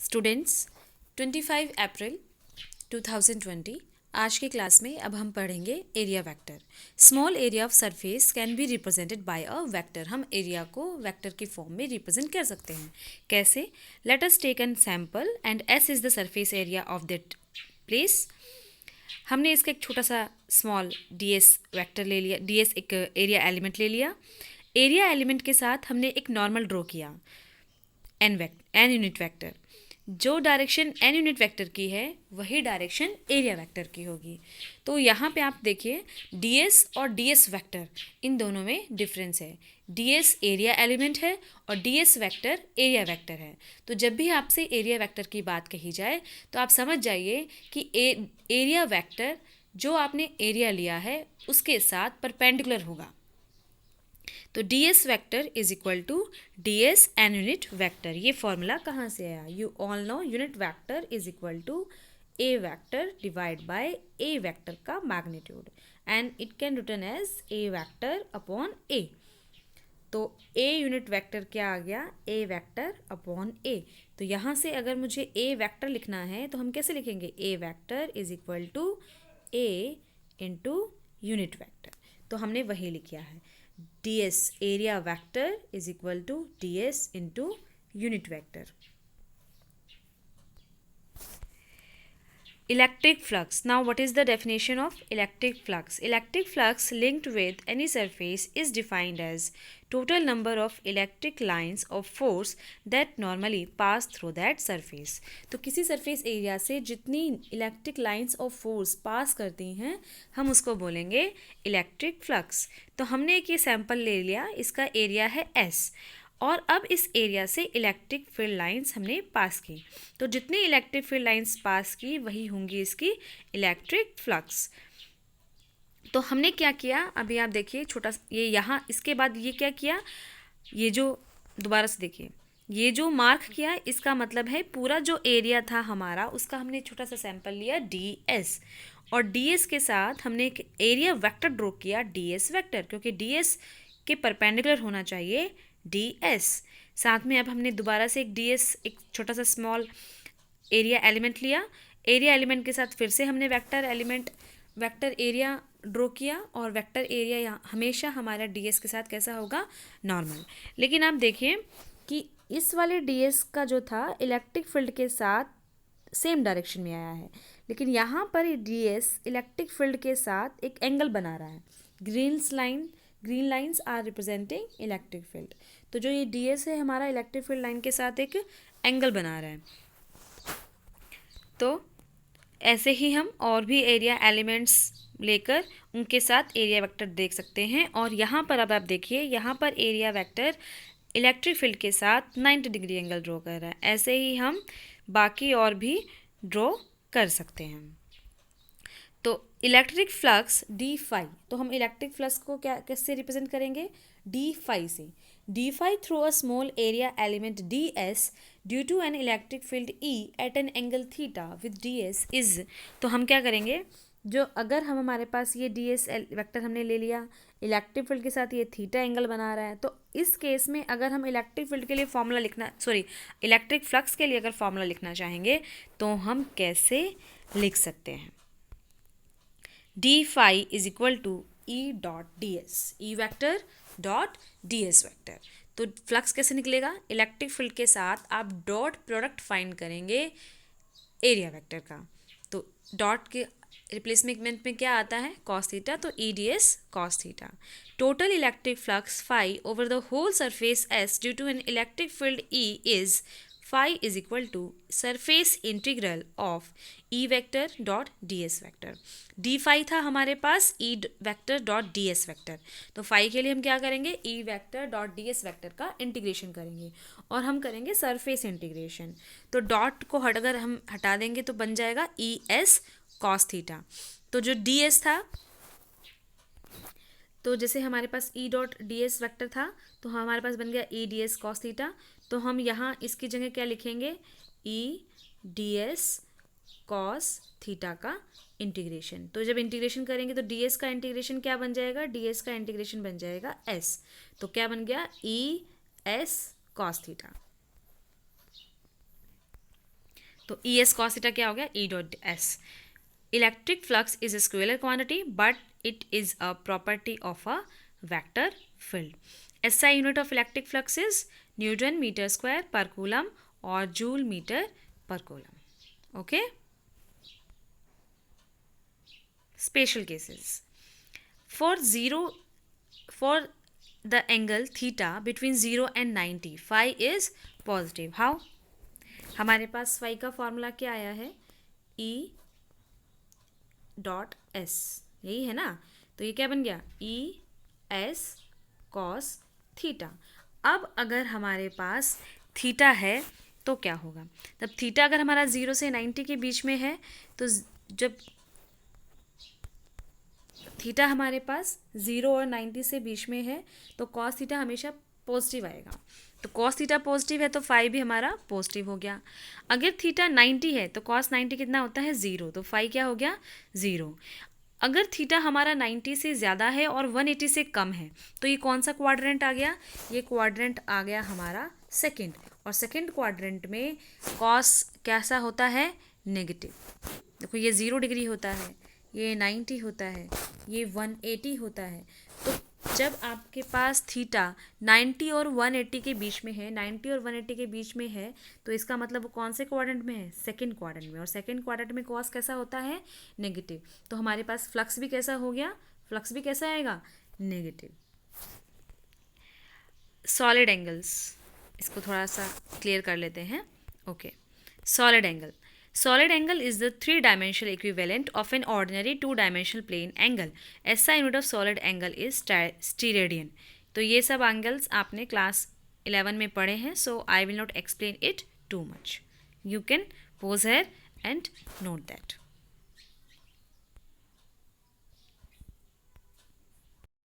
Students 25 अप्रैल 2020 आज के class में अब हम पढ़ेंगे area vector. Small area of surface can be represented by a vector. हम एरिया को वेक्टर की फॉर्म में रिप्रेजेंट कर सकते हैं। कैसे? Let us take an sample and S is the surface area of that place. हमने इसका एक छोटा सा स्मॉल डी एस वैक्टर ले लिया, डी एस एक एरिया एलिमेंट ले लिया। एरिया एलिमेंट के साथ हमने एक नॉर्मल ड्रॉ किया, एन यूनिट वेक्टर। जो डायरेक्शन एन यूनिट वेक्टर की है वही डायरेक्शन एरिया वेक्टर की होगी। तो यहाँ पे आप देखिए ds और ds वेक्टर, इन दोनों में डिफरेंस है। ds एरिया एलिमेंट है और ds वेक्टर एरिया वेक्टर है। तो जब भी आपसे एरिया वेक्टर की बात कही जाए तो आप समझ जाइए कि एरिया वेक्टर जो आपने एरिया लिया है उसके साथ परपेंडिकुलर होगा। तो ds vector is equal to ds n unit vector. ये फॉर्मूला कहाँ से आया? You all know unit vector is equal to a vector divide by a vector का magnitude and it can written as a vector upon a। तो a unit vector क्या आ गया? a vector upon a। तो यहाँ से अगर मुझे a वेक्टर लिखना है तो हम कैसे लिखेंगे? a vector is equal to a into unit vector. तो हमने वही लिखा है, ds area vector is equal to ds into unit vector. Electric flux. Now what is the definition of electric flux? Electric flux linked with any surface is defined as total number of electric lines of force that normally pass through that surface. तो किसी surface area से जितनी electric lines of force pass करती हैं हम उसको बोलेंगे electric flux. तो हमने एक ये सैंपल ले लिया, इसका एरिया है S और अब इस एरिया से इलेक्ट्रिक फील्ड लाइंस हमने पास की। तो जितनी इलेक्ट्रिक फील्ड लाइंस पास की वही होंगी इसकी इलेक्ट्रिक फ्लक्स। तो हमने क्या किया, अभी आप देखिए छोटा ये यहाँ, इसके बाद ये क्या किया, ये जो दोबारा से देखिए ये जो मार्क किया इसका मतलब है पूरा जो एरिया था हमारा उसका हमने छोटा सा सैंपल लिया ds और ds के साथ हमने एक एरिया वेक्टर ड्रॉ किया ds वेक्टर, क्योंकि ds के परपेंडिकुलर होना चाहिए ds। साथ में अब हमने दोबारा से एक ds एक छोटा सा स्मॉल एरिया एलिमेंट लिया, एरिया एलिमेंट के साथ फिर से हमने वेक्टर एरिया ड्रॉ किया और वेक्टर एरिया हमेशा हमारा ds के साथ कैसा होगा? नॉर्मल। लेकिन आप देखिए कि इस वाले ds का जो था इलेक्ट्रिक फील्ड के साथ सेम डायरेक्शन में आया है, लेकिन यहाँ पर ds इलेक्ट्रिक फील्ड के साथ एक एंगल बना रहा है। Green lines are representing electric field. तो जो ये ds है हमारा इलेक्ट्रिक फील्ड लाइन के साथ एक एंगल बना रहा है। तो ऐसे ही हम और भी एरिया एलिमेंट्स लेकर उनके साथ एरिया वेक्टर देख सकते हैं। और यहाँ पर अब आप देखिए यहाँ पर एरिया वेक्टर इलेक्ट्रिक फील्ड के साथ 90 डिग्री एंगल ड्रॉ कर रहा है। ऐसे ही हम बाकी और भी ड्रॉ कर सकते हैं। तो इलेक्ट्रिक फ्लक्स डी फाई, तो हम इलेक्ट्रिक फ्लक्स को क्या कैसे रिप्रेजेंट करेंगे? डी फाई से। D phi through a small area element d s due to an electric field E at an angle theta with d s is. तो हम क्या करेंगे, जो अगर हम हमारे पास ये डी एस वेक्टर हमने ले लिया, इलेक्ट्रिक फील्ड के साथ ये थीटा एंगल बना रहा है, तो इस केस में अगर हम इलेक्ट्रिक फील्ड के लिए फॉर्मूला इलेक्ट्रिक फ्लक्स के लिए अगर फॉर्मूला लिखना चाहेंगे तो हम कैसे लिख सकते हैं? D phi is equal to E dot d s, E vector dot d S vector. तो फ्लक्स कैसे निकलेगा? इलेक्ट्रिक फील्ड के साथ आप डॉट प्रोडक्ट फाइंड करेंगे एरिया वेक्टर का। तो डॉट के रिप्लेसमेंट में क्या आता है? कॉस थीटा, तो E d S cos theta. Total electric flux phi over the whole surface S due to an electric field E is phi is equal to surface integral of E vector dot d S vector. D phi था हमारे पास E vector dot d S vector, तो phi के लिए हम क्या करेंगे? E vector dot d S vector का इंटीग्रेशन करेंगे और हम करेंगे सरफेस इंटीग्रेशन। तो डॉट को अगर हम हटा देंगे तो बन जाएगा ई एस कॉस थीटा। तो जो डी एस था, तो जैसे हमारे पास E dot d S vector था तो हमारे पास बन गया E d S cos theta. तो हम यहाँ इसकी जगह क्या लिखेंगे? E d S cos theta का इंटीग्रेशन। तो जब इंटीग्रेशन करेंगे तो डी एस का इंटीग्रेशन क्या बन जाएगा? डी एस का इंटीग्रेशन बन जाएगा एस। तो क्या बन गया? E S cos theta. तो ई एस कॉस थीटा क्या हो गया, E dot S. Electric flux is a scalar quantity but it is a property of a vector field. SI unit of electric flux is newton metre square per coulomb और joule metre per coulomb. Okay. Special cases. For the angle theta between 0 and 90, phi is positive. How? हमारे पास phi का formula क्या आया है, E dot S, यही है ना. तो ये क्या बन गया, E S cos थीटा. अब अगर हमारे पास थीटा है तो क्या होगा, तब थीटा अगर हमारा 0 से 90 के बीच में है तो जब थीटा हमारे पास 0 और 90 से बीच में है तो कॉस थीटा हमेशा पॉजिटिव आएगा. तो कॉस थीटा पॉजिटिव है तो फाई भी हमारा पॉजिटिव हो गया. अगर थीटा 90 है तो कॉस 90 कितना होता है, 0, तो फाई क्या हो गया, 0. अगर थीटा हमारा 90 से ज़्यादा है और 180 से कम है तो ये कौन सा क्वाड्रेंट आ गया, ये क्वाड्रेंट आ गया हमारा सेकंड. और सेकंड क्वाड्रेंट में कॉस कैसा होता है, नेगेटिव. देखो ये 0 डिग्री होता है, ये 90 होता है, ये 180 होता है. तो जब आपके पास थीटा 90 और 180 के बीच में है, 90 और 180 के बीच में है, तो इसका मतलब वो कौन से क्वाड्रेंट में है, सेकंड क्वाड्रेंट में. और सेकंड क्वाड्रेंट में कॉस कैसा होता है, नेगेटिव. तो हमारे पास फ्लक्स भी कैसा हो गया, फ्लक्स भी कैसा आएगा, नेगेटिव. सॉलिड एंगल्स, इसको थोड़ा सा क्लियर कर लेते हैं. Okay. Solid angle. Solid angle is the three-dimensional equivalent of an ordinary two-dimensional plane angle. SI unit of solid angle is steradian. तो ये सब एंगल्स आपने क्लास 11 में पढ़े हैं, so I will not explain it too much. You can pause here and note that.